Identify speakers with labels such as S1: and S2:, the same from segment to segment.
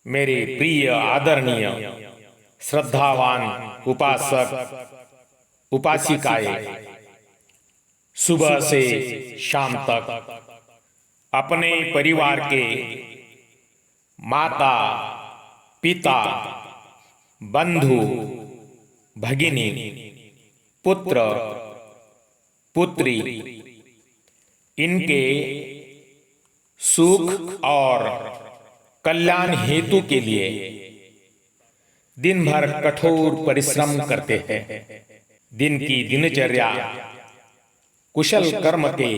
S1: मेरे प्रिय आदरणीय श्रद्धावान उपासक उपासिकाएं, सुबह से शाम तक अपने परिवार के माता पिता बंधु भगिनी पुत्र पुत्री इनके सुख और कल्याण हेतु के लिए दिन भर कठोर परिश्रम करते हैं। दिन की दिनचर्या कुशल कर्म के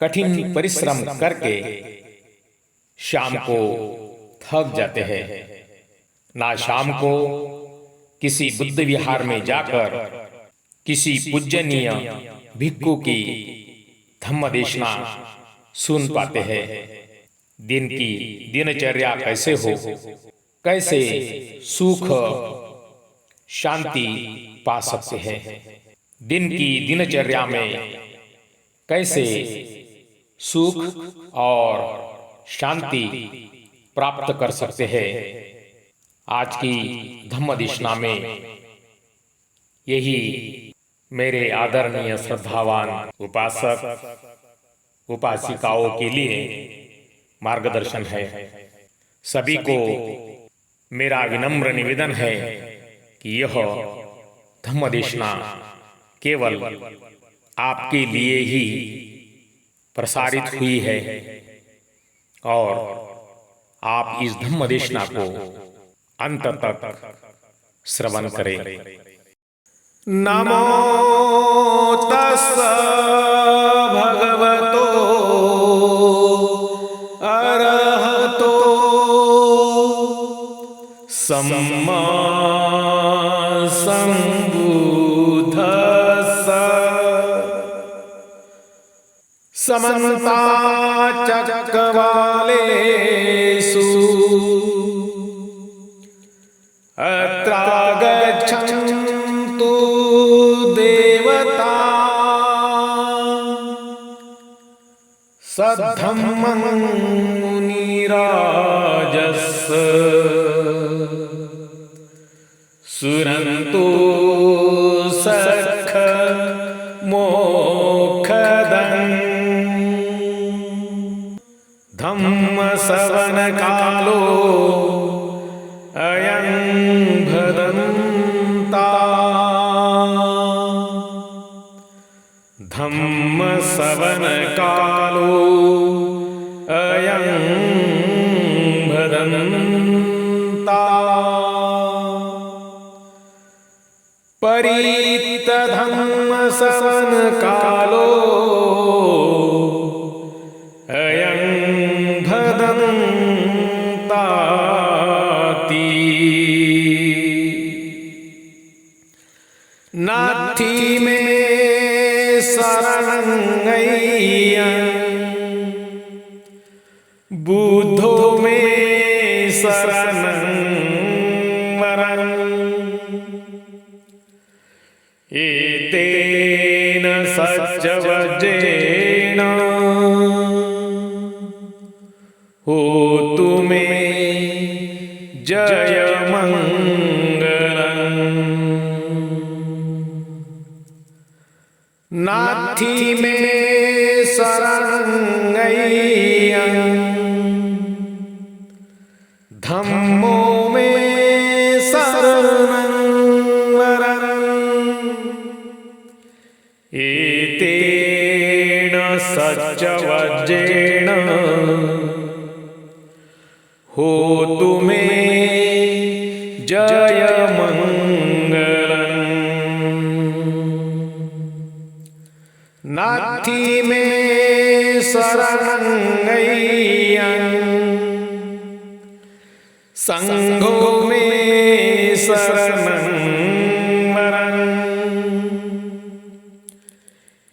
S1: कठिन परिश्रम करके शाम को थक जाते हैं। ना शाम को किसी बुद्ध विहार में जाकर किसी पूजनीय भिक्षु की धम्म देशना सुन पाते हैं। दिन की दिनचर्या कैसे हो, कैसे सुख शांति पा सकते हैं। दिन की दिनचर्या में कैसे सुख और शांति प्राप्त कर सकते हैं। आज की धम्म देशना में यही मेरे आदरणीय श्रद्धावान उपासक उपासिकाओं के लिए मार्गदर्शन है। सभी को मेरा विनम्र निवेदन है कि यह धम्म देशना केवल आपके लिए ही प्रसारित हुई है और आप इस धम्म देशना को अंत तक श्रवण करें।
S2: नमो तस्स भगवतो अरहतो सम्मा सम्बुद्धस्स। समन्ता चक्रवालेषु अत्रागच्छन्तु देवता सद्धम्मं मुनिराजस्स। सुनन्तु सख मोक्षदं धम्म श्रवण कालो अयं भदन्ता। धम्म श्रवण कालो अयं भदन्ता। परित धम्म श्रवण कालो अयं भदन्ताति। नाथी में शरणं अय्यं बुद्धो में शरणं वरम्। एतेन सच्चवज्रेण होतु मे जयमङ्गलम्। नाथी में शरणं अय्यं धम्मो में शरणं वरम्। एतेन सच्चवज्रेण होतु मे जयमङ्गलम्। नाथी में शरणं अय्यं संघो में शरणं वरम्।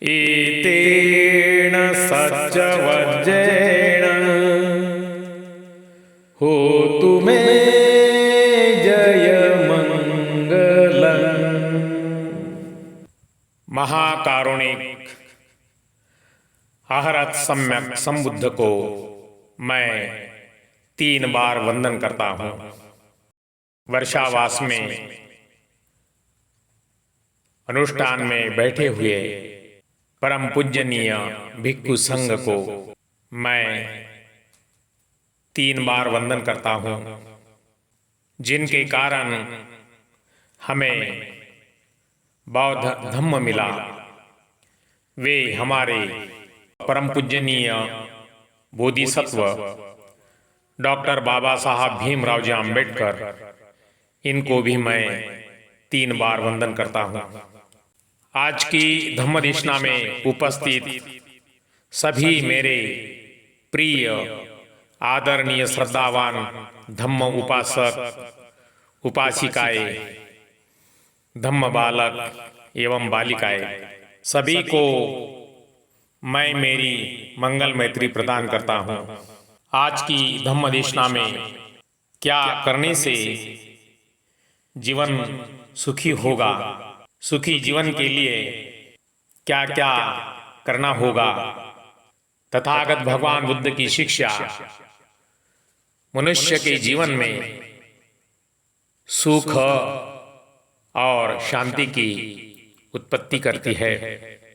S2: एतेन सच्चवज्रेण होतु मे जयमङ्गलम्।
S1: महाकारुणिक अहरत सम्यक संबुद्ध को मैं 3 बार वंदन करता हूँ। वर्षावास में अनुष्ठान में बैठे हुए परम पूजनीय भिक्षु संघ को मैं 3 बार वंदन करता हूँ, जिनके कारण हमें बौद्ध धम्म मिला। वे हमारे परम पूजनीय बोधिसत्व डॉक्टर बाबा साहब भीमराव जी आम्बेडकर, इनको भी मैं 3 बार वंदन करता हूँ। आज की धम्मदेशना में उपस्थित सभी मेरे प्रिय आदरणीय श्रद्धावान धम्म उपासक उपासिकाएं, धम्म बालक एवं बालिकाएं, सभी को मैं मेरी मंगल मैत्री प्रदान करता हूँ। आज की धम्मदेशना में क्या करने से जीवन सुखी होगा, सुखी जीवन के लिए क्या क्या करना होगा, तथागत भगवान बुद्ध की शिक्षा मनुष्य के जीवन में सुख और शांति की उत्पत्ति करती है।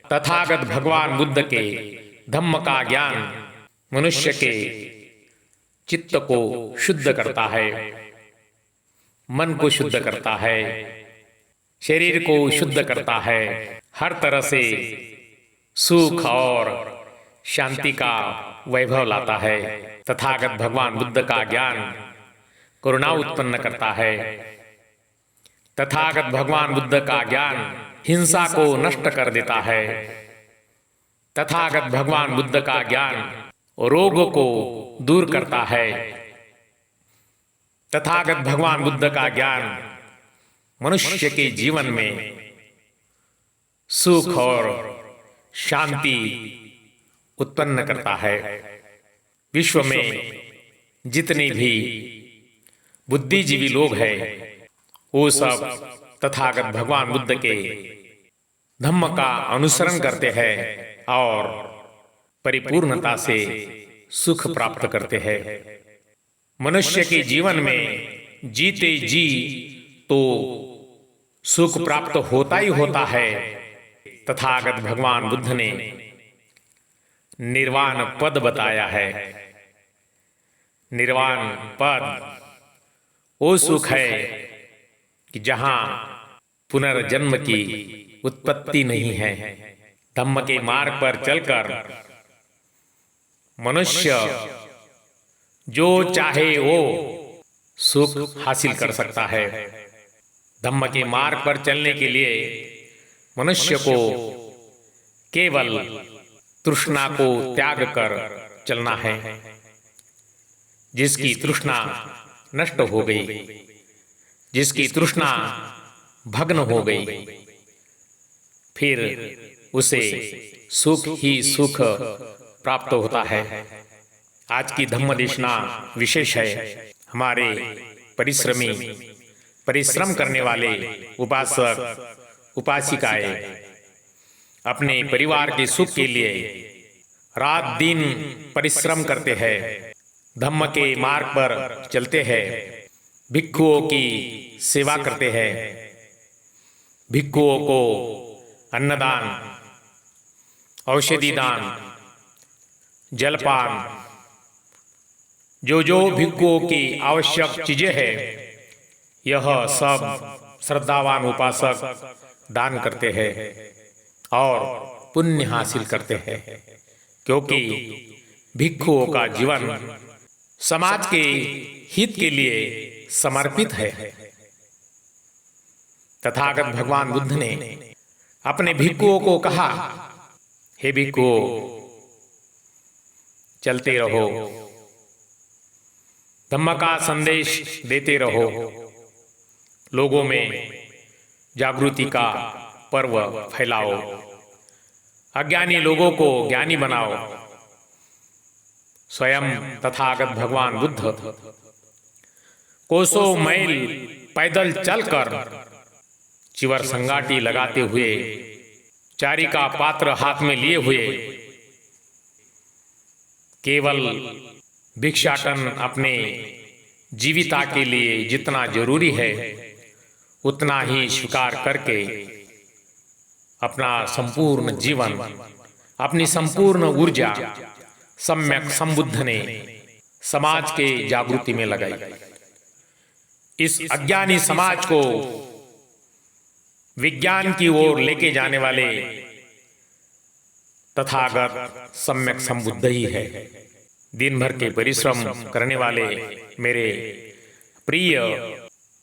S1: तथागत भगवान बुद्ध के धम्म का ज्ञान मनुष्य के चित्त को शुद्ध करता है, मन को शुद्ध करता है, शरीर को शुद्ध करता है, हर तरह से सुख और शांति का वैभव लाता है। तथागत भगवान बुद्ध का ज्ञान करुणा उत्पन्न करता है। तथागत भगवान बुद्ध का ज्ञान हिंसा को नष्ट कर देता है। तथागत भगवान बुद्ध का ज्ञान रोग को दूर करता है। तथागत भगवान बुद्ध का ज्ञान मनुष्य के जीवन में सुख और शांति उत्पन्न करता है। विश्व में जितने भी बुद्धिजीवी लोग हैं, वो सब तथागत भगवान बुद्ध के धम्म का अनुसरण करते हैं और परिपूर्णता से सुख प्राप्त करते हैं। मनुष्य के जीवन में जीते जी तो सुख प्राप्त होता ही होता है। तथागत भगवान बुद्ध ने निर्वाण पद बताया है। निर्वाण पद वो सुख है कि जहां पुनर्जन्म की उत्पत्ति नहीं है। धम्म के मार्ग पर चलकर मनुष्य जो चाहे वो सुख हासिल कर सकता है। धम्म के मार्ग पर चलने के लिए मनुष्य को केवल तृष्णा को त्याग कर चलना है। जिसकी तृष्णा नष्ट हो गई, जिसकी तृष्णा भग्न हो गई, फिर उसे सुख ही सुख प्राप्त होता है। आज की धम्मदेशना विशेष है। हमारे परिश्रम करने वाले उपासक उपासिकाएं अपने परिवार के सुख के लिए रात दिन परिश्रम करते हैं, धम्म के मार्ग पर चलते हैं, भिक्षुओं की सेवा करते हैं, भिक्षुओं को अन्नदान, औषधि दान, जलपान, जो जो भिक्षुओं की आवश्यक चीजें हैं, यह सब श्रद्धावान उपासक दान करते हैं और पुण्य हासिल करते हैं। क्योंकि भिक्षुओं का जीवन समाज के हित के लिए समर्पित है। तथागत भगवान बुद्ध ने अपने भिक्षुओं को कहा, हे भिक्षुओं, चलते रहो, धम्म का संदेश देते रहो, लोगों में जागृति का पर्व फैलाओ, अज्ञानी लोगों को ज्ञानी बनाओ। स्वयं तथागत भगवान बुद्ध कोसों मैल पैदल चलकर चिवर संगाटी लगाते हुए, चारी का पात्र हाथ में लिए हुए, केवल भिक्षाटन अपने जीविका के लिए जितना जरूरी है उतना ही स्वीकार करके अपना संपूर्ण जीवन, अपनी संपूर्ण ऊर्जा सम्यक संबुद्ध ने समाज के जागृति में लगाई। इस अज्ञानी समाज को विज्ञान की ओर लेके जाने वाले तथागत सम्यक संबुद्ध ही है। दिन भर के परिश्रम करने वाले मेरे प्रिय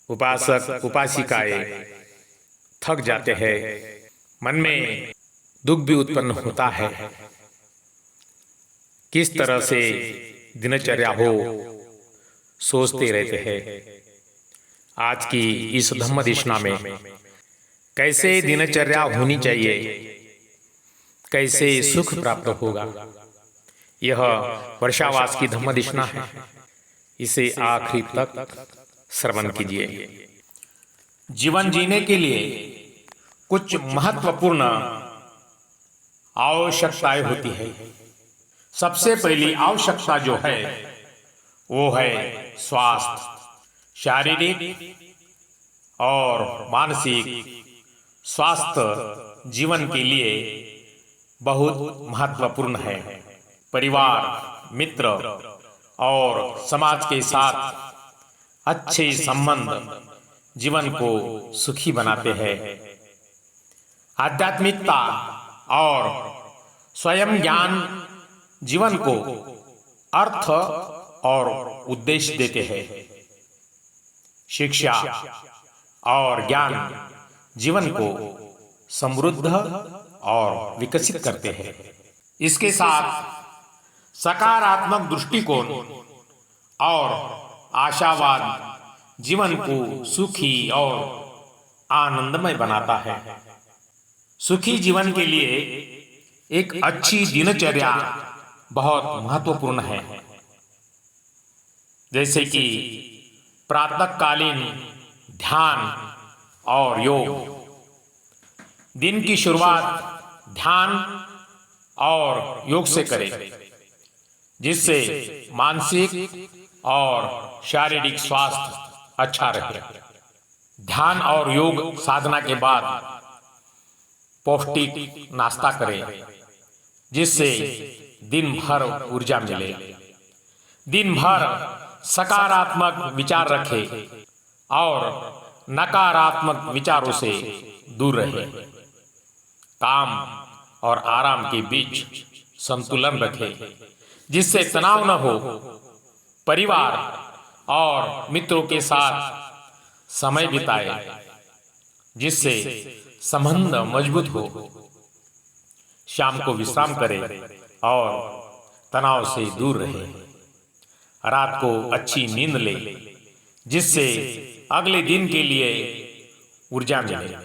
S1: उपासक उपासिकाएं थक जाते हैं, मन में दुख भी उत्पन्न होता है। किस तरह से दिनचर्या हो सोचते रहते हैं। आज की इस धम्म देशना में कैसे दिनचर्या होनी चाहिए, कैसे सुख प्राप्त होगा, यह वर्षावास की धम्म देशना है। इसे आखिरी तक श्रवण कीजिए। जीवन जीने के लिए कुछ महत्वपूर्ण आवश्यकताएं होती है। सबसे पहली आवश्यकता जो है वो है स्वास्थ्य। शारीरिक और मानसिक स्वास्थ्य जीवन के लिए बहुत महत्वपूर्ण है। परिवार, मित्र और समाज के साथ अच्छे संबंध जीवन को सुखी बनाते हैं। आध्यात्मिकता और स्वयं ज्ञान जीवन को अर्थ और उद्देश्य देते हैं। शिक्षा और ज्ञान जीवन को समृद्ध और विकसित करते हैं। इसके साथ सकारात्मक दृष्टिकोण और आशावाद जीवन को सुखी और आनंदमय बनाता है। सुखी जीवन के लिए एक अच्छी दिनचर्या बहुत महत्वपूर्ण है। जैसे कि प्रातःकालीन ध्यान और योग। दिन की शुरुआत ध्यान और योग से करें, जिससे मानसिक और शारीरिक स्वास्थ्य अच्छा रहे। ध्यान और योग साधना के बाद पौष्टिक नाश्ता करें, जिससे दिन भर ऊर्जा मिले। दिन भर सकारात्मक विचार रखें और नकारात्मक विचारों से दूर रहें। काम और आराम के बीच संतुलन रखें, जिससे तनाव न हो। परिवार और मित्रों के साथ समय बिताएं, जिससे संबंध मजबूत हो। शाम को विश्राम करें और तनाव से दूर रहें। रात को अच्छी नींद लें, जिससे अगले दिन के लिए ऊर्जा मिले।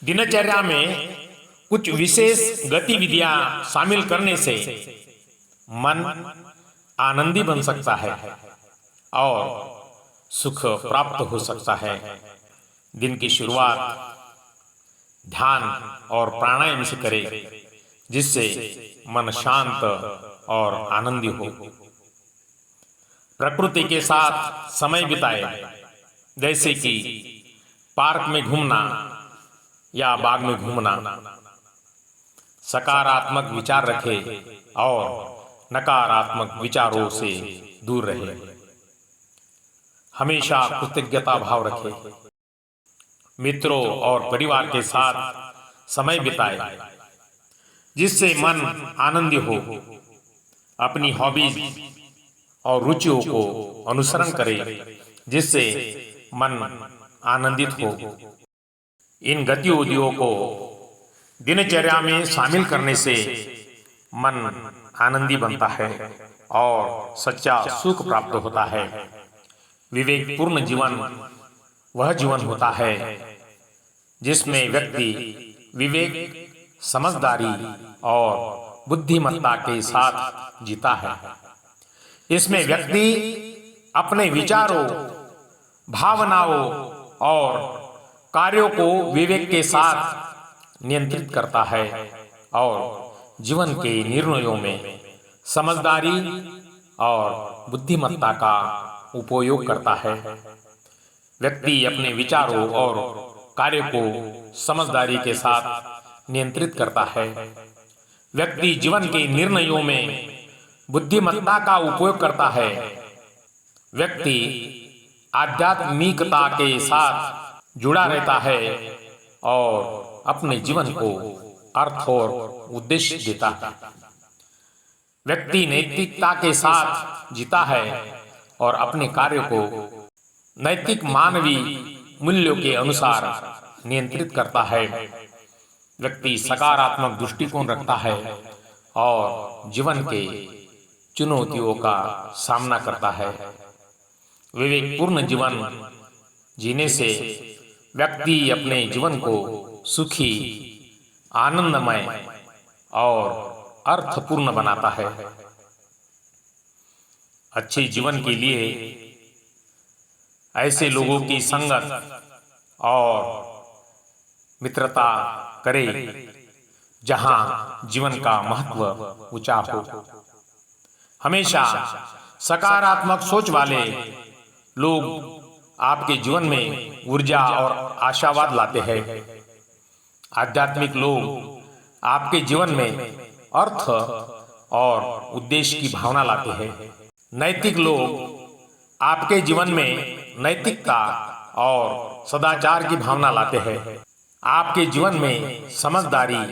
S1: दिनचर्या में कुछ विशेष गतिविधियां शामिल करने से मन आनंदी बन सकता है और सुख प्राप्त हो सकता है। दिन की शुरुआत ध्यान और प्राणायाम से करें, जिससे मन शांत और आनंदी हो। प्रकृति के साथ समय बिताएं, जैसे कि पार्क में घूमना या बाग में घूमना। सकारात्मक विचार रखें और नकारात्मक विचारों से दूर रहें। हमेशा कृतज्ञता भाव रखें। मित्रों और परिवार के साथ समय बिताएं, जिससे मन आनंदी हो। अपनी हॉबीज और रुचियों को अनुसरण करें, जिससे मन आनंदित हो। इन गतिविधियों को दिनचर्या में शामिल करने से मन आनंदी बनता है और सच्चा सुख प्राप्त होता है। विवेकपूर्ण जीवन वह जीवन होता है जिसमें व्यक्ति विवेक, समझदारी और बुद्धिमत्ता के साथ जीता है। इसमें व्यक्ति अपने विचारों, भावनाओं और कार्यों को विवेक के साथ नियंत्रित करता है और जीवन के निर्णयों में समझदारी और बुद्धिमत्ता का उपयोग करता है। व्यक्ति अपने विचारों और कार्यों को समझदारी के साथ नियंत्रित करता है। व्यक्ति जीवन के निर्णयों में बुद्धिमत्ता का उपयोग करता है। व्यक्ति आध्यात्मिकता के साथ जुड़ा रहता है और अपने जीवन को अर्थ और उद्देश्य देता है। व्यक्ति नैतिकता के साथ जीता है और अपने कार्यों को नैतिक मानवीय मूल्यों के अनुसार नियंत्रित करता है। व्यक्ति सकारात्मक दृष्टिकोण रखता है और जीवन के चुनौतियों का सामना करता है। विवेकपूर्ण जीवन जीने से व्यक्ति अपने जीवन को सुखी, आनंदमय और अर्थपूर्ण बनाता है। अच्छे जीवन के लिए ऐसे लोगों की संगत और मित्रता करे जहां जीवन का महत्व ऊंचा हो। हमेशा सकारात्मक सोच वाले लोग आपके जीवन में ऊर्जा और आशावाद लाते हैं। आध्यात्मिक लोग आपके जीवन में अर्थ और उद्देश्य की भावना लाते हैं। नैतिक लोग आपके जीवन में नैतिकता और सदाचार की भावना लाते हैं। आपके जीवन में समझदारी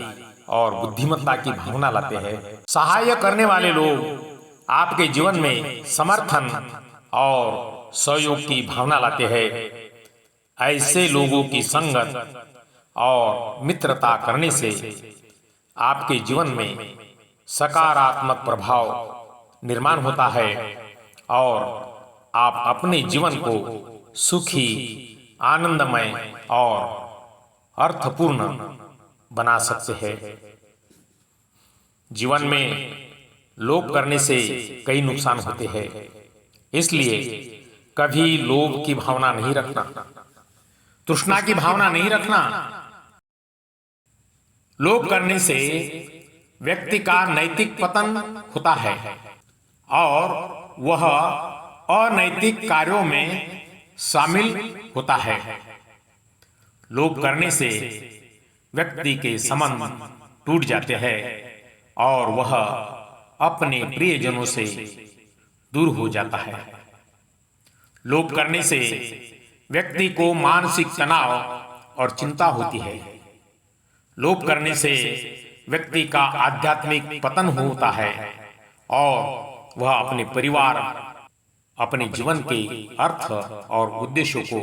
S1: और बुद्धिमत्ता की भावना लाते हैं। सहाय करने वाले लोग आपके जीवन में समर्थन और सहयोग की भावना लाते हैं। ऐसे लोगों की संगत और मित्रता करने से आपके जीवन में सकारात्मक प्रभाव निर्माण होता है और आप अपने जीवन को सुखी, आनंदमय और अर्थपूर्ण बना सकते हैं। जीवन में लोभ करने से कई नुकसान होते हैं, इसलिए कभी लोभ की भावना नहीं रखना, तृष्णा की भावना नहीं रखना। लोभ करने से व्यक्ति का नैतिक पतन होता है और वह अनैतिक कार्यों में शामिल होता है। लोभ करने से व्यक्ति के संबंध टूट जाते हैं और वह अपने प्रियजनों से दूर हो जाता है। लोभ करने से व्यक्ति को मानसिक तनाव और चिंता होती है। लोभ करने से व्यक्ति का आध्यात्मिक पतन होता है और वह अपने परिवार, अपने जीवन के अर्थ और उद्देश्यों को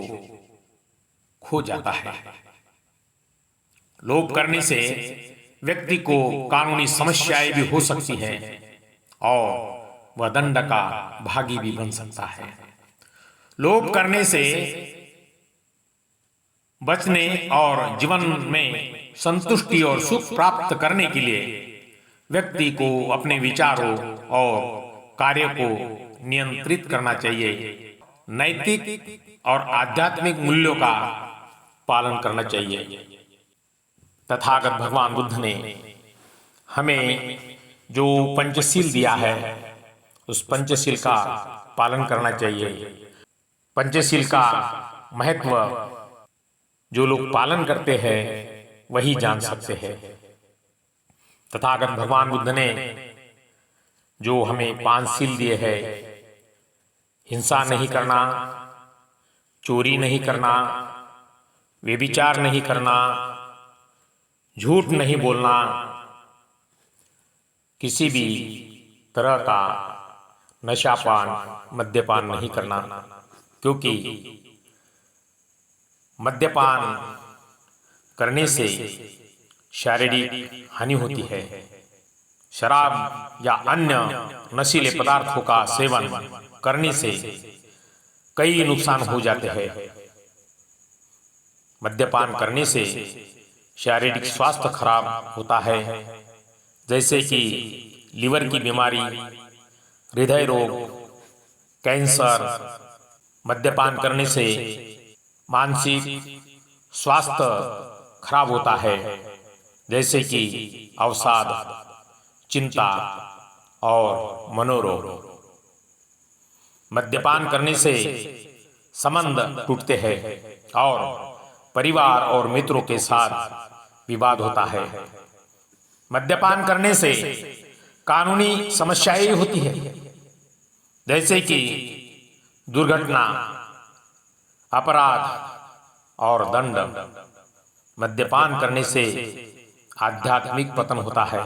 S1: खो जाता है। लोभ करने से व्यक्ति को कानूनी समस्याएं भी हो सकती हैं और वह दंड का भागी भी बन सकता है। लोभ करने से बचने और जीवन में संतुष्टि और सुख प्राप्त करने के लिए व्यक्ति को अपने विचारों और कार्यों को नियंत्रित करना चाहिए। नैतिक और आध्यात्मिक मूल्यों का पालन करना चाहिए। तथागत भगवान बुद्ध ने हमें जो पंचशील दिया है, उस पंचशील का पालन करना चाहिए। पंचशील का महत्व जो लोग पालन करते हैं वही जान सकते हैं। तथागत भगवान बुद्ध ने जो हमें 5 शील दिए हैं, हिंसा नहीं करना, चोरी नहीं करना, व्यभिचार नहीं करना, झूठ नहीं बोलना, किसी भी तरह का नशापान, मद्यपान नहीं करना, क्योंकि मद्यपान करने से शारीरिक हानि होती है। शराब या अन्य नशीले पदार्थों का सेवन करने से कई नुकसान हो जाते हैं। मद्यपान करने से शारीरिक स्वास्थ्य खराब होता है, जैसे कि लीवर की बीमारी, हृदय रोग, कैंसर। मद्यपान करने से मानसिक स्वास्थ्य खराब होता है, जैसे कि अवसाद, चिंता और मनोरोग। मद्यपान करने से संबंध टूटते हैं और परिवार और मित्रों के साथ विवाद होता है। मद्यपान करने से कानूनी समस्याएं होती है, जैसे कि दुर्घटना, अपराध और दंड। मद्यपान करने से आध्यात्मिक पतन होता है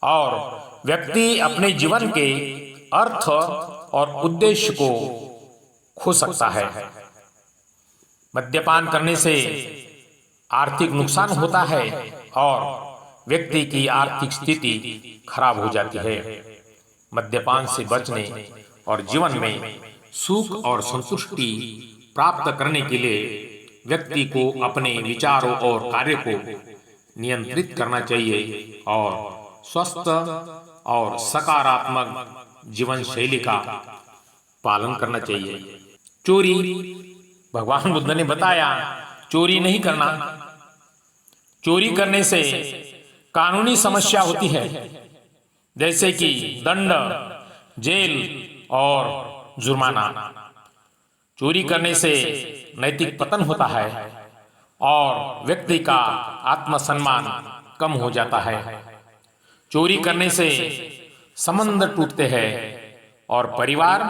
S1: और व्यक्ति अपने जीवन के अर्थ और उद्देश्य को खो सकता है। मद्यपान करने से आर्थिक नुकसान होता है और व्यक्ति की आर्थिक स्थिति खराब हो जाती है। मद्यपान से बचने और जीवन में सुख और संतुष्टि प्राप्त करने के लिए व्यक्ति को अपने विचारों और कार्य को नियंत्रित करना चाहिए और स्वस्थ और सकारात्मक जीवन शैली का पालन करना चाहिए। चोरी, भगवान बुद्ध ने बताया चोरी नहीं करना। चोरी करने से कानूनी समस्या होती है, जैसे कि दंड, जेल और जुर्माना। चोरी करने से नैतिक पतन होता है और व्यक्ति का आत्मसम्मान कम हो जाता है। चोरी करने से संबंध टूटते हैं और परिवार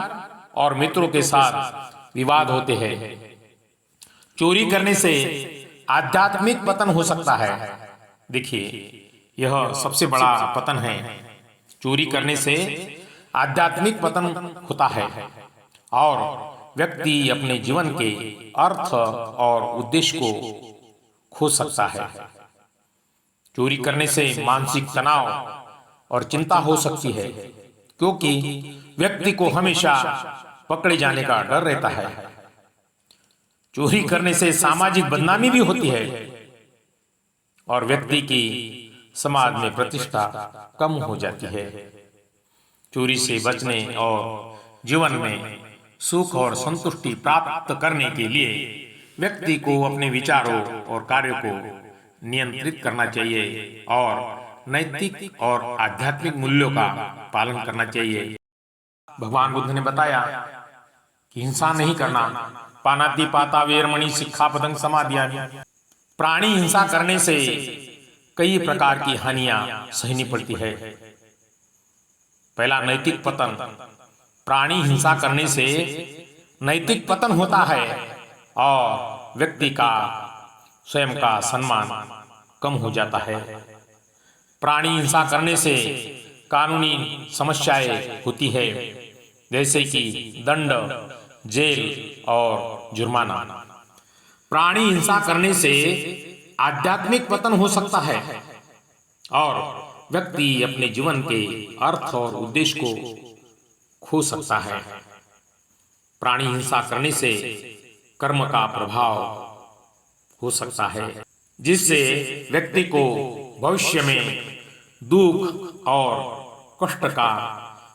S1: और मित्रों के साथ विवाद होते हैं। चोरी करने से आध्यात्मिक पतन हो सकता है। देखिए, यह सबसे बड़ा पतन है। चोरी करने से आध्यात्मिक पतन होता है और व्यक्ति अपने जीवन के अर्थ और उद्देश्य को खो सकता है। चोरी करने से मानसिक तनाव और चिंता हो सकती है, क्योंकि व्यक्ति को हमेशा पकड़े जाने का डर रहता है। चोरी करने से सामाजिक बदनामी भी होती है और व्यक्ति की समाज में प्रतिष्ठा कम हो जाती है। चोरी से बचने और जीवन में सुख और संतुष्टि प्राप्त करने के लिए व्यक्ति को अपने विचारों और कार्यों को नियंत्रित करना चाहिए और नैतिक और आध्यात्मिक मूल्यों का पालन करना चाहिए। भगवान बुद्ध ने बताया कि हिंसा नहीं करना। पानाति पाता वेरमणि सिक्खापदं समादियामि। प्राणी हिंसा करने से कई प्रकार की हानियां सहनी पड़ती है। पहला, नैतिक पतन। प्राणी हिंसा करने से नैतिक पतन होता है और व्यक्ति का स्वयं का सम्मान कम हो जाता है। प्राणी हिंसा करने से कानूनी समस्याएं होती है, जैसे कि दंड, जेल और जुर्माना। प्राणी हिंसा करने से आध्यात्मिक पतन हो सकता है और व्यक्ति अपने जीवन के अर्थ और उद्देश्य को खो सकता है। प्राणी हिंसा करने से कर्म का प्रभाव हो सकता है, जिससे व्यक्ति को भविष्य में दुख और कष्ट का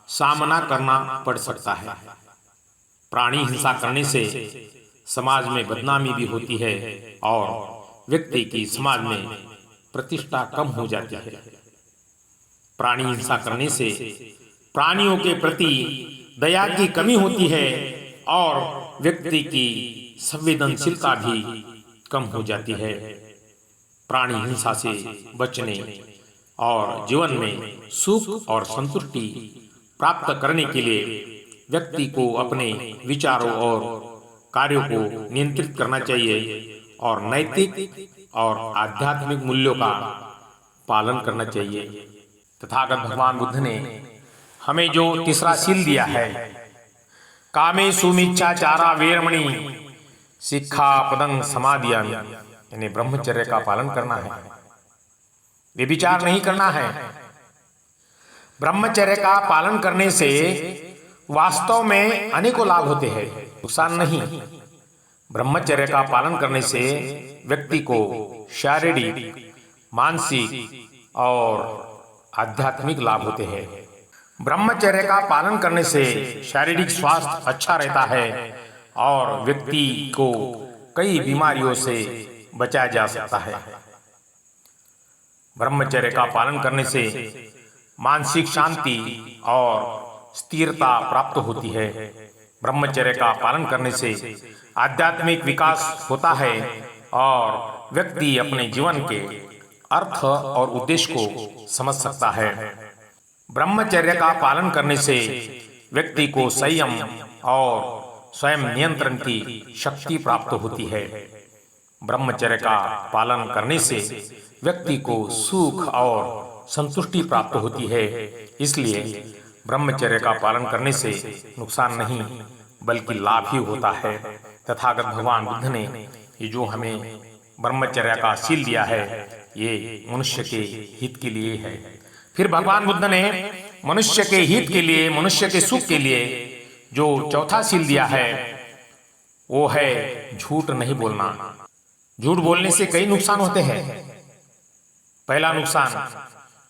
S1: सामना करना पड़ सकता है। प्राणी हिंसा करने से समाज में बदनामी भी होती है और व्यक्ति की समाज में प्रतिष्ठा कम हो जाती है। प्राणी हिंसा करने से प्राणियों के प्रति दया की कमी होती है और व्यक्ति की संवेदनशीलता भी कम हो जाती है। प्राणी हिंसा से बचने और जीवन में सुख और संतुष्टि प्राप्त करने के लिए व्यक्ति को अपने विचारों और कार्यों को नियंत्रित करना चाहिए और नैतिक और आध्यात्मिक मूल्यों का पालन करना चाहिए। तथागत भगवान बुद्ध ने हमें जो तीसरा शील दिया है, कामे सुमिच्छाचारा वेरमणि सिक्खापदं समादियामि, यानी ब्रह्मचर्य का पालन करना है, व्यभिचार नहीं करना है। ब्रह्मचर्य का पालन करने से वास्तव में अनेकों लाभ होते हैं, नुकसान नहीं। ब्रह्मचर्य का पालन करने से व्यक्ति को शारीरिक, मानसिक और आध्यात्मिक लाभ होते हैं। ब्रह्मचर्य का पालन करने से शारीरिक स्वास्थ्य अच्छा रहता है और व्यक्ति को कई बीमारियों से बचाया जा सकता है। ब्रह्मचर्य का पालन करने से मानसिक शांति और स्थिरता प्राप्त होती है। ब्रह्मचर्य का पालन करने से आध्यात्मिक विकास होता है और व्यक्ति अपने जीवन के अर्थ और उद्देश्य को समझ सकता है। ब्रह्मचर्य का पालन करने से व्यक्ति को संयम और स्वयं नियंत्रण की शक्ति प्राप्त होती है। ब्रह्मचर्य का पालन करने से व्यक्ति को सुख और संतुष्टि प्राप्त होती है। इसलिए ब्रह्मचर्य का पालन करने से नुकसान नहीं बल्कि लाभ ही होता है। तथागत भगवान बुद्ध ने ये जो हमें ब्रह्मचर्य का शील दिया है, ये मनुष्य के हित के लिए है। फिर भगवान बुद्ध ने मनुष्य के हित के लिए, मनुष्य के सुख के लिए जो चौथा शील दिया है वो है झूठ नहीं बोलना। झूठ बोलने से कई नुकसान होते हैं। पहला नुकसान,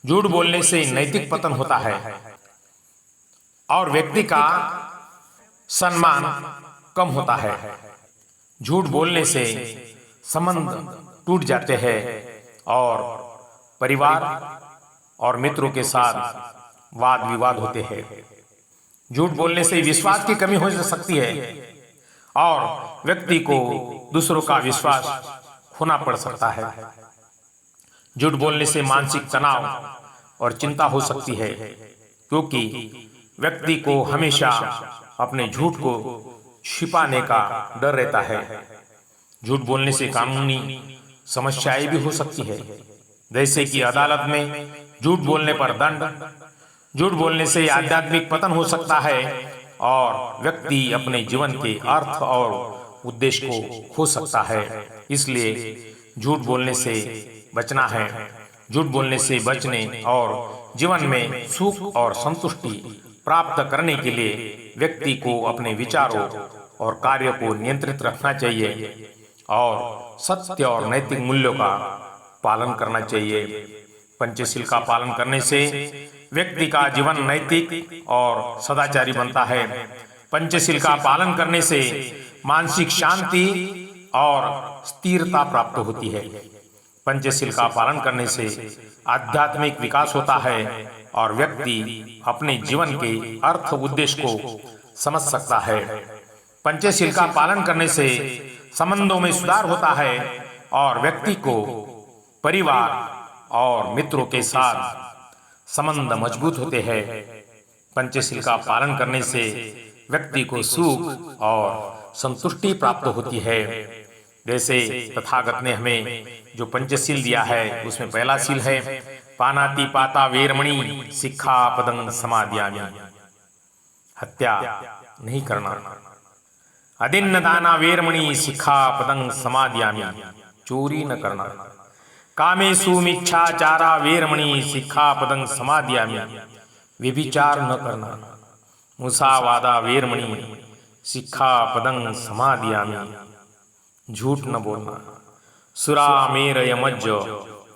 S1: झूठ बोलने से नैतिक पतन होता है और व्यक्ति का सम्मान कम होता है। झूठ बोलने से संबंध टूट जाते हैं और परिवार और मित्रों के साथ वाद विवाद होते हैं। झूठ बोलने से विश्वास की कमी हो सकती है और व्यक्ति को दूसरों का विश्वास खोना पड़ सकता है। झूठ बोलने से मानसिक तनाव और चिंता हो सकती है, क्योंकि व्यक्ति को हमेशा अपने झूठ को छिपाने का डर रहता है। झूठ बोलने से कानूनी समस्याएं भी हो सकती है, जैसे कि अदालत में झूठ बोलने पर दंड। झूठ बोलने से आध्यात्मिक पतन हो सकता है और व्यक्ति अपने जीवन के अर्थ और उद्देश्य को खो सकता है। इसलिए झूठ बोलने से बचना है। झूठ बोलने से बचने और जीवन में सुख और संतुष्टि प्राप्त करने के लिए व्यक्ति को अपने विचारों और कार्यों को नियंत्रित रखना चाहिए और सत्य और नैतिक मूल्यों का पालन करना चाहिए। पंचशील का पालन करने से व्यक्ति का जीवन नैतिक और सदाचारी बनता है। पंचशील का पालन करने से मानसिक शांति और स्थिरता प्राप्त होती है। पंचशील का पालन करने से आध्यात्मिक विकास होता है और व्यक्ति अपने जीवन के अर्थ उद्देश्य को समझ सकता है। पंचशील का पालन करने से संबंधों में सुधार होता है और व्यक्ति को परिवार और मित्रों के साथ संबंध मजबूत होते हैं। पंचशील का पालन करने से व्यक्ति को सुख और संतुष्टि प्राप्त होती है। जैसे तथागत ने हमें जो पंचशील दिया है उसमें पहला शील है पानाति पाता वेरमणि सिक्खापदं समादियामि। हत्या नहीं करना। अदिन्न दाना वेरमणि सिक्खापदं समादियामि। चोरी न करना। कामेषु मिच्छाचारा वेरमणि सिक्खापदं समादियामि। व्यभिचार न करना। मुसावादा वेरमणि सिक्खापदं समादियामि। झूठ न बोलना। सुरामेरय मज्ज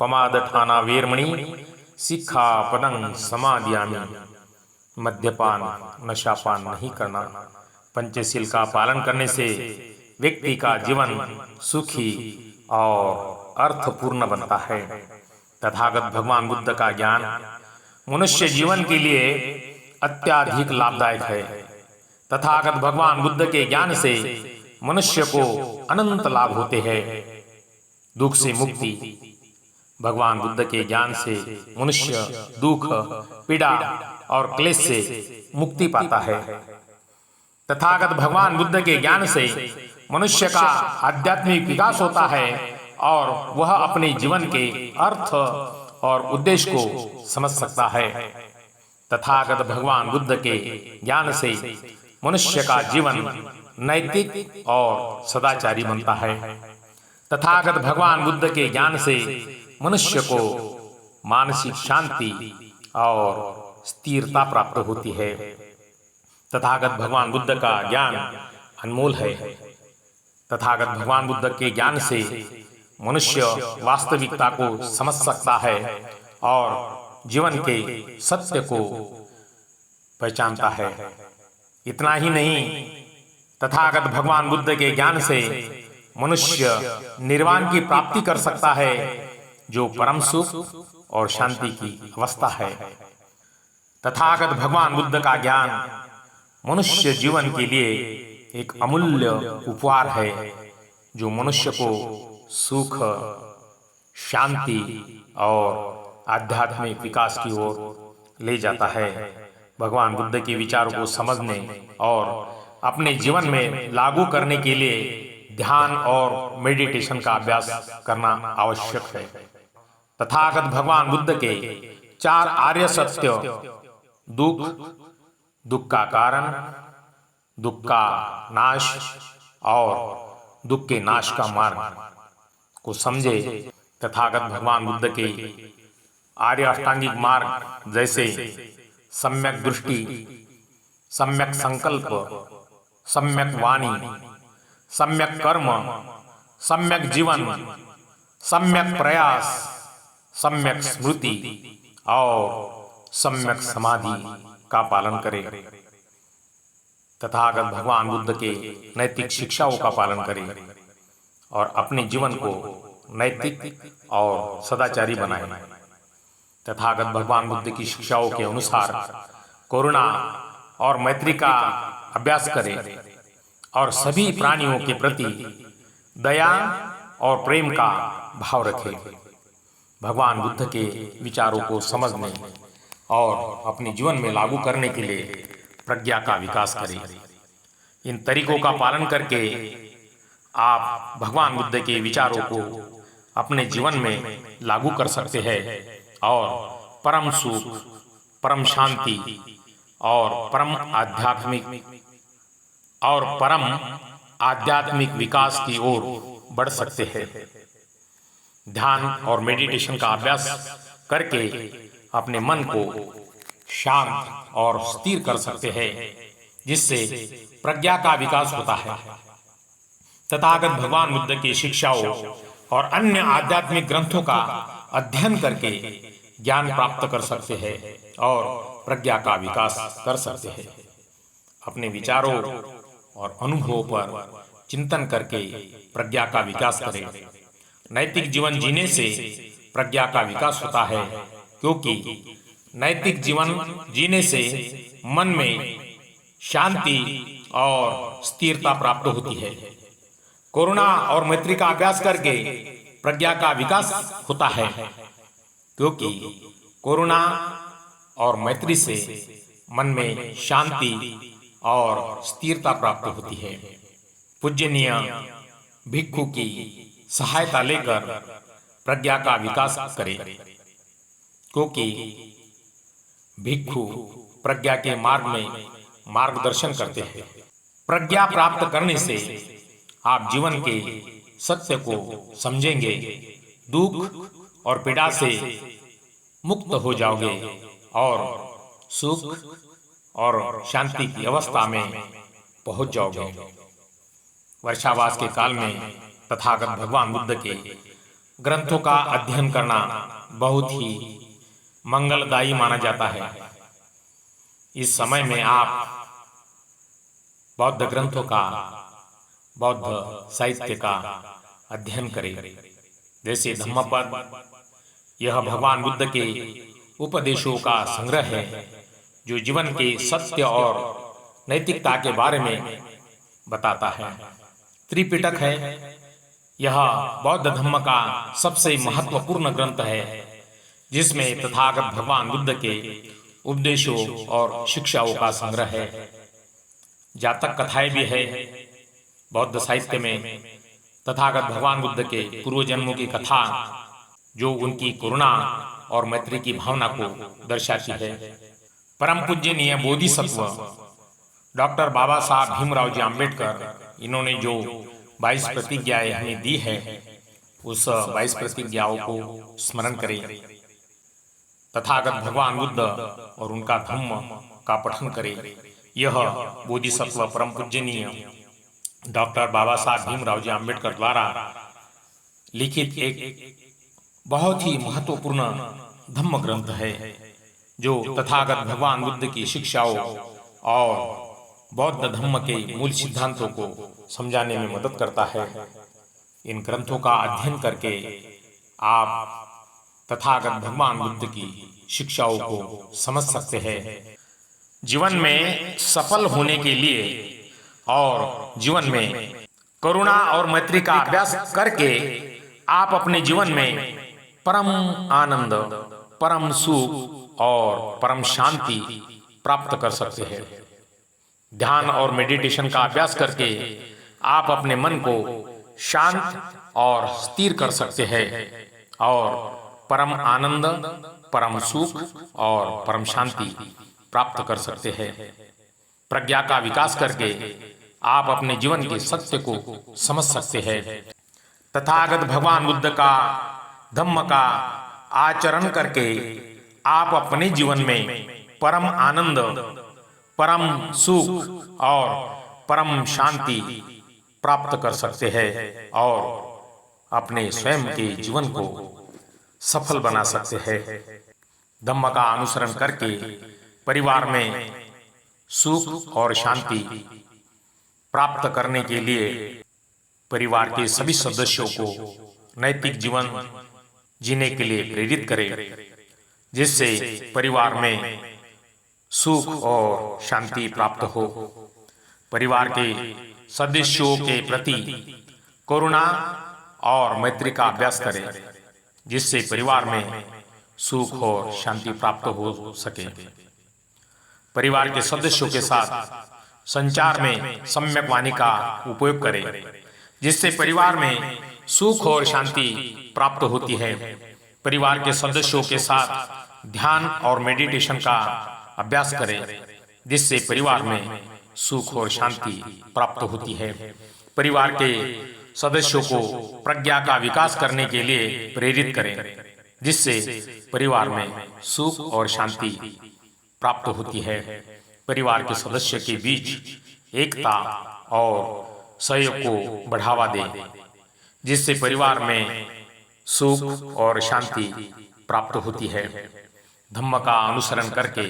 S1: पमादठाना वेरमणि सिक्खापदं समादियामि। मद्यपान नशापान नहीं करना। पंचशील का पालन करने से व्यक्ति का जीवन सुखी और अर्थपूर्ण बनता है। तथागत भगवान बुद्ध का ज्ञान मनुष्य जीवन के लिए अत्यधिक लाभदायक है। तथागत भगवान बुद्ध के ज्ञान से मनुष्य को अनंत लाभ होते हैं। दुख से मुक्ति। भगवान बुद्ध के ज्ञान से मनुष्य दुख, पीड़ा और क्लेश से मुक्ति पाता है। तथागत भगवान बुद्ध के ज्ञान से मनुष्य का आध्यात्मिक विकास होता है और वह अपने जीवन के अर्थ और उद्देश्य को समझ सकता है। तथागत भगवान बुद्ध के ज्ञान से मनुष्य का जीवन नैतिक और सदाचारी बनता है। तथागत भगवान बुद्ध के ज्ञान से मनुष्य को मानसिक शांति और स्थिरता प्राप्त होती है। तथागत भगवान बुद्ध का ज्ञान अनमोल है। तथागत भगवान बुद्ध के ज्ञान से मनुष्य वास्तविकता को समझ सकता है और जीवन के सत्य को पहचानता है। इतना ही नहीं, तथागत भगवान बुद्ध के ज्ञान से मनुष्य निर्वाण की प्राप्ति कर सकता है, जो परम सुख और शांति की अवस्था है। तथागत भगवान बुद्ध का ज्ञान मनुष्य जीवन के लिए एक अमूल्य उपहार है, जो मनुष्य को सुख, शांति और आध्यात्मिक विकास की ओर ले जाता है। भगवान बुद्ध के विचारों को समझने और अपने जीवन में लागू करने के लिए ध्यान और मेडिटेशन का अभ्यास करना आवश्यक है। तथागत भगवान बुद्ध के 4 आर्य सत्य, दुख, दुख का कारण, दुख का नाश और दुख के नाश का मार्ग को समझे। तथागत भगवान बुद्ध के आर्य अष्टांगिक मार्ग जैसे सम्यक दृष्टि, सम्यक संकल्प, सम्यक वाणी, सम्यक कर्म, सम्यक जीवन, सम्यक प्रयास, सम्यक स्मृति और सम्यक समाधि का पालन करें। तथागत भगवान बुद्ध के नैतिक शिक्षाओं का पालन करें और अपने जीवन को नैतिक और सदाचारी बनाएं। तथागत भगवान बुद्ध की शिक्षाओं के अनुसार करुणा और मैत्री का अभ्यास करें और सभी प्राणियों के प्रति दया और प्रेम का भाव रखें। भगवान बुद्ध के विचारों को समझने और अपने जीवन में लागू करने के लिए प्रज्ञा का विकास करें। इन तरीकों का पालन करके आप भगवान बुद्ध के विचारों को अपने जीवन में लागू कर सकते हैं और परम सुख, परम शांति और परम आध्यात्मिक विकास की ओर बढ़ सकते हैं। ध्यान और मेडिटेशन का अभ्यास करके अपने मन को शांत और स्थिर कर सकते हैं, जिससे प्रज्ञा का विकास होता है। तथागत भगवान बुद्ध की शिक्षाओं और अन्य आध्यात्मिक ग्रंथों का अध्ययन करके ज्ञान प्राप्त कर सकते हैं और प्रज्ञा का विकास कर सकते हैं। अपने विचारों और अनुभवों पर चिंतन करके प्रज्ञा का विकास करें। नैतिक जीवन जीने से प्रज्ञा का विकास होता है, क्योंकि नैतिक जीवन जीने से मन में शांति और स्थिरता प्राप्त होती है। करुणा और मैत्री का अभ्यास करके प्रज्ञा का विकास होता है, क्योंकि करुणा और मैत्री से मन में शांति और स्थिरता प्राप्त होती है। पूज्यनीय भिक्षु की सहायता लेकर प्रज्ञा का विकास करें, क्योंकि भिक्षु प्रज्ञा के मार्ग में मार्गदर्शन करते हैं। प्रज्ञा प्राप्त करने से आप जीवन के सत्य को समझेंगे, दुख और पीड़ा से मुक्त हो जाओगे और सुख और शांति की अवस्था में पहुंच जाओगे। वर्षावास के काल में तथागत भगवान बुद्ध के ग्रंथों का अध्ययन करना बहुत ही मंगलदायी माना जाता है। इस समय में आप बौद्ध ग्रंथों का, बौद्ध साहित्य का अध्ययन करें। जैसे धम्मपद, यह भगवान बुद्ध के उपदेशों का संग्रह है, जो जीवन के सत्य और नैतिकता के बारे में बताता है। त्रिपिटक है, यह बौद्ध धर्म का सबसे महत्वपूर्ण ग्रंथ है, जिसमें तथागत भगवान बुद्ध के उपदेशों और शिक्षाओं का संग्रह है। जातक कथाएं भी है। बौद्ध साहित्य में तथागत भगवान बुद्ध के पूर्व जन्मों की कथा, जो उनकी करुणा और मैत्री की भावना को दर्शाती है। परम पूज्यनीय बोधिसत्व डॉक्टर बाबा साहब भीमराव जी आम्बेडकर, इन्होंने जो 22 प्रतिज्ञाएं हमें दी है, उस 22 प्रतिज्ञाओं को स्मरण करें। तथागत भगवान बुद्ध और उनका धम्म का पठन करें। यह बोधिसत्व परम पूज्यनीय डॉक्टर बाबा साहब भीमराव जी आम्बेडकर द्वारा लिखित एक बहुत ही महत्वपूर्ण धम्म ग्रंथ है, जो तथागत भगवान बुद्ध की शिक्षाओं और बौद्ध धर्म के मूल सिद्धांतों को समझाने में मदद करता है। इन ग्रंथों का अध्ययन करके आप तथागत भगवान बुद्ध की शिक्षाओं को समझ सकते हैं। जीवन में सफल होने के लिए और जीवन में करुणा और मैत्री का अभ्यास करके आप अपने जीवन में परम आनंद, परम सुख और परम शांति प्राप्त कर सकते हैं। ध्यान और मेडिटेशन का अभ्यास करके आप अपने मन को शांत और स्थिर कर सकते हैं और परम आनंद, परम सुख और परम शांति प्राप्त कर सकते हैं। प्रज्ञा का विकास करके आप अपने जीवन के सत्य को समझ सकते हैं। तथागत भगवान बुद्ध का धम्म का आचरण करके आप अपने जीवन में परम आनंद, परम सुख और परम शांति प्राप्त कर सकते हैं और अपने स्वयं के जीवन को सफल बना सकते हैं। धम्म का अनुसरण करके परिवार में सुख और शांति प्राप्त करने के लिए परिवार के सभी सदस्यों को नैतिक जीवन जीने के लिए प्रेरित करें, जिससे परिवार में सुख और शांति प्राप्त हो। परिवार के सदस्यों के प्रति करुणा और मैत्री का अभ्यास करें, जिससे परिवार में सुख और शांति प्राप्त हो सके। परिवार के सदस्यों के साथ संचार में सम्यक वाणी का उपयोग करें, जिससे परिवार में सुख और शांति प्राप्त होती है। परिवार के सदस्यों के साथ ध्यान और मेडिटेशन का अभ्यास करें, जिससे परिवार में सुख और शांति प्राप्त होती है। परिवार के सदस्यों को प्रज्ञा का विकास करने के लिए प्रेरित करें, जिससे परिवार में सुख और शांति प्राप्त होती है। परिवार के सदस्य के बीच एकता और सहयोग को बढ़ावा दें, जिससे परिवार में सुख और शांति प्राप्त होती है। धम्म का अनुसरण करके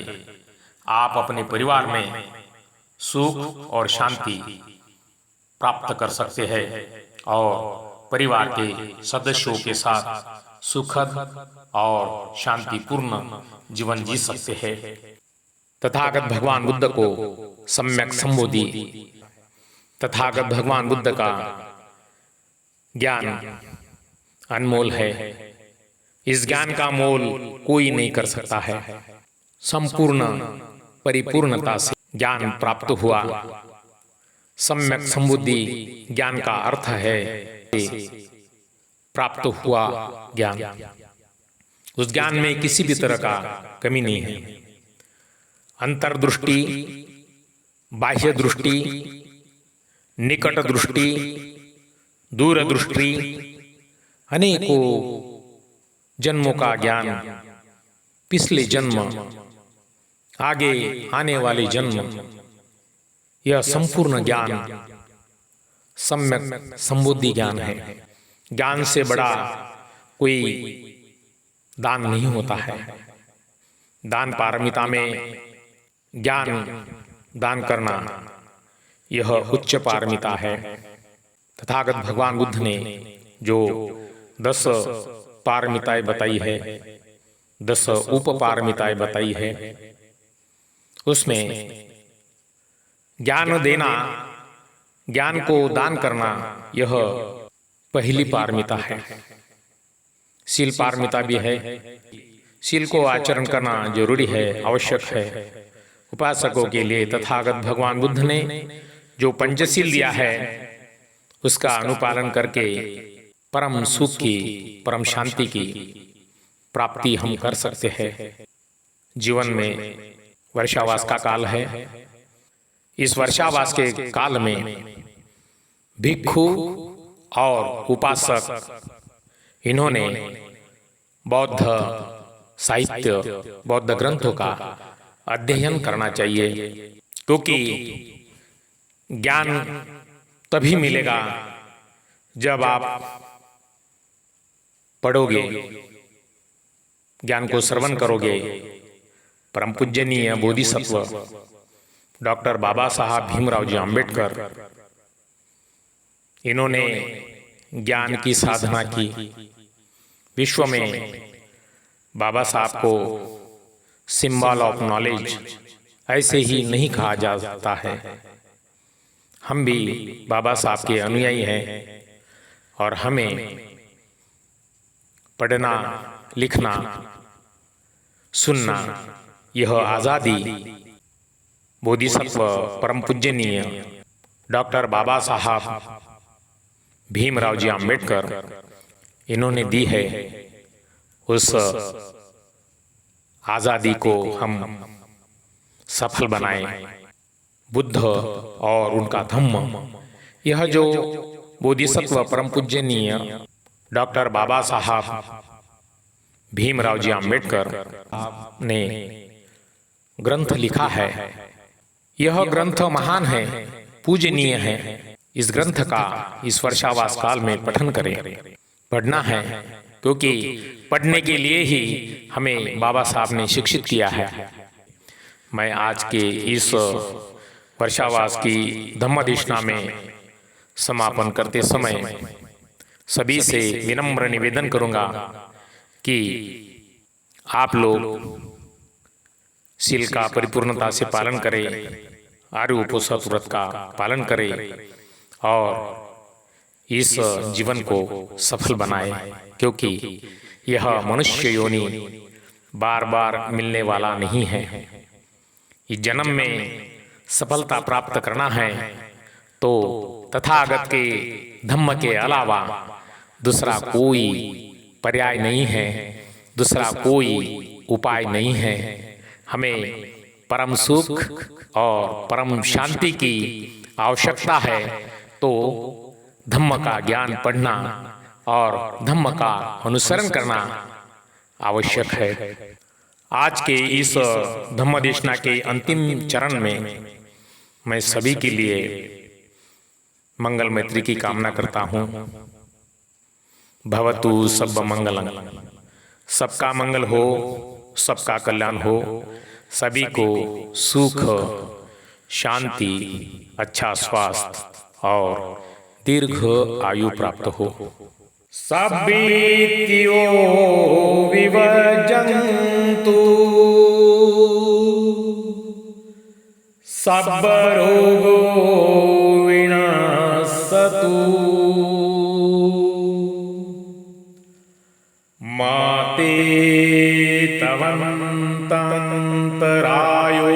S1: आप अपने परिवार में सुख और शांति प्राप्त कर सकते हैं और परिवार के सदस्यों के साथ सुखद और शांतिपूर्ण जीवन जी सकते हैं। तथागत भगवान बुद्ध को सम्यक संबोधि। तथागत भगवान बुद्ध का ज्ञान अनमोल है। इस ज्ञान का मोल कोई नहीं कर सकता है। संपूर्ण परिपूर्णता से ज्ञान प्राप्त हुआ। सम्यक संबुद्धि ज्ञान का अर्थ है प्राप्त हुआ ज्ञान। उस ज्ञान में किसी भी तरह का कमी नहीं है। अंतर्दृष्टि, बाह्य दृष्टि, निकट दृष्टि, दूरदृष्टि, अनेकों जन्मों का ज्ञान, पिछले जन्म, आगे आने वाले जन्म, यह संपूर्ण ज्ञान सम्यक संबुद्धि ज्ञान है। ज्ञान से बड़ा कोई दान नहीं होता है। दान पारमिता में ज्ञान दान करना यह उच्च पारमिता है। तथागत भगवान बुद्ध ने जो 10 पारमिताएं बताई है, 10 उपपारमिताएं बताई है, उसमें ज्ञान देना, ज्ञान को दान करना, यह पहली पारमिता है। शील पारमिता भी है। शील को आचरण करना जरूरी है, आवश्यक है। उपासकों के लिए तथागत भगवान बुद्ध ने जो पंचशील दिया है, उसका अनुपालन करके परम सुख की, परम शांति की प्राप्ति हम कर सकते हैं। जीवन में वर्षावास का काल है। इस वर्षावास के काल में भिक्षु और उपासक, इन्होंने बौद्ध साहित्य, बौद्ध ग्रंथों का अध्ययन करना चाहिए, क्योंकि ज्ञान तभी मिलेगा जब आप पढ़ोगे, ज्ञान को श्रवण करोगे। परम पूजनीय बोधिसत्व डॉक्टर बाबा साहब भीमराव जी आम्बेडकर, इन्होंने ज्ञान की साधना की। विश्व में बाबा साहब को सिंबल ऑफ नॉलेज ऐसे ही नहीं कहा जा सकता है। हम भी बाबा साहब के अनुयायी हैं और हमें पढ़ना, लिखना, सुनना, यह आज़ादी बोधिसत्व परम पूजनीय डॉक्टर बाबा साहब भीमराव जी आम्बेडकर इन्होंने दी है। उस आज़ादी को हम सफल बनाएं। बुद्ध और उनका धम्म, यह जो बोधिसत्व परम पूजनीय डॉक्टर बाबा साहब भीमराव जी आम्बेडकर ने ग्रंथ लिखा है, यह ग्रंथ महान है, पूजनीय है। इस ग्रंथ का इस वर्षावास काल में पठन करें, पढ़ना है, क्योंकि पढ़ने के लिए ही हमें बाबा साहब ने शिक्षित किया है। मैं आज के इस वर्षावास की धम्मदेशना में समापन करते समय सभी से विनम्र निवेदन करूंगा कि आप लोग शील का परिपूर्णता से पालन करें, आर्य उपोषित व्रत का पालन करें और इस जीवन को सफल बनाएं, क्योंकि यह मनुष्य योनि बार बार मिलने वाला नहीं है। इस जन्म में सफलता प्राप्त करना है तो तथागत के धम्म के अलावा दूसरा कोई पर्याय नहीं है, दूसरा कोई उपाय नहीं है। हमें परम सुख और परम शांति की आवश्यकता है, तो धम्म का ज्ञान पढ़ना और धम्म का अनुसरण करना आवश्यक है। आज के इस धम्मदेशना के अंतिम चरण में मैं सभी के लिए मंगल मैत्री की कामना करता हूँ। भवतु सब मंगलम, सबका मंगल हो, सबका कल्याण हो, सभी को सुख, शांति, अच्छा स्वास्थ्य और दीर्घ आयु प्राप्त हो।
S2: सब्बीत्यो विवर्जन्तु सब्बरोगो विनाशतु माते तवन्तरायो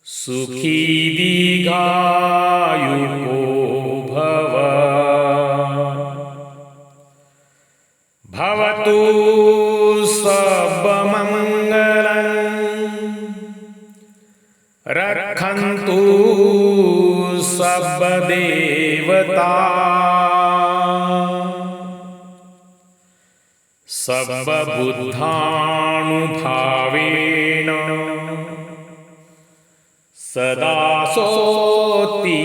S2: सुखी दीर्घायुको भव। भवतु सर्वमङ्गलं रक्षन्तु सर्वदेवता सर्वबुद्धानुभावेन सदा सोति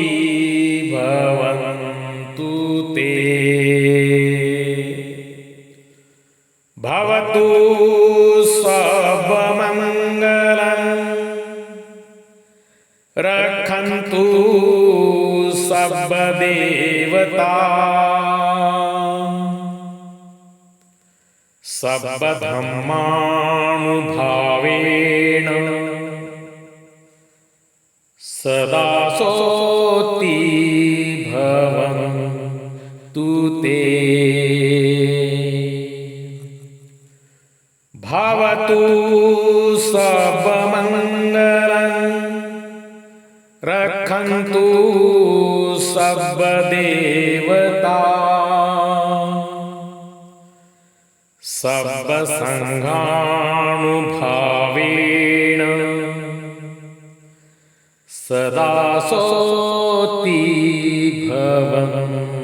S2: भवन्तु ते। भवतु सर्वमङ्गलं रक्षन्तु सर्वदेवता सर्वधर्मानुभावेन सदा सोति भवन्तु ते। भवतु सर्वमङ्गलं रक्षन्तु सर्वदेवता सर्वसङ्घानुभावेन सदा सोति भवन्तु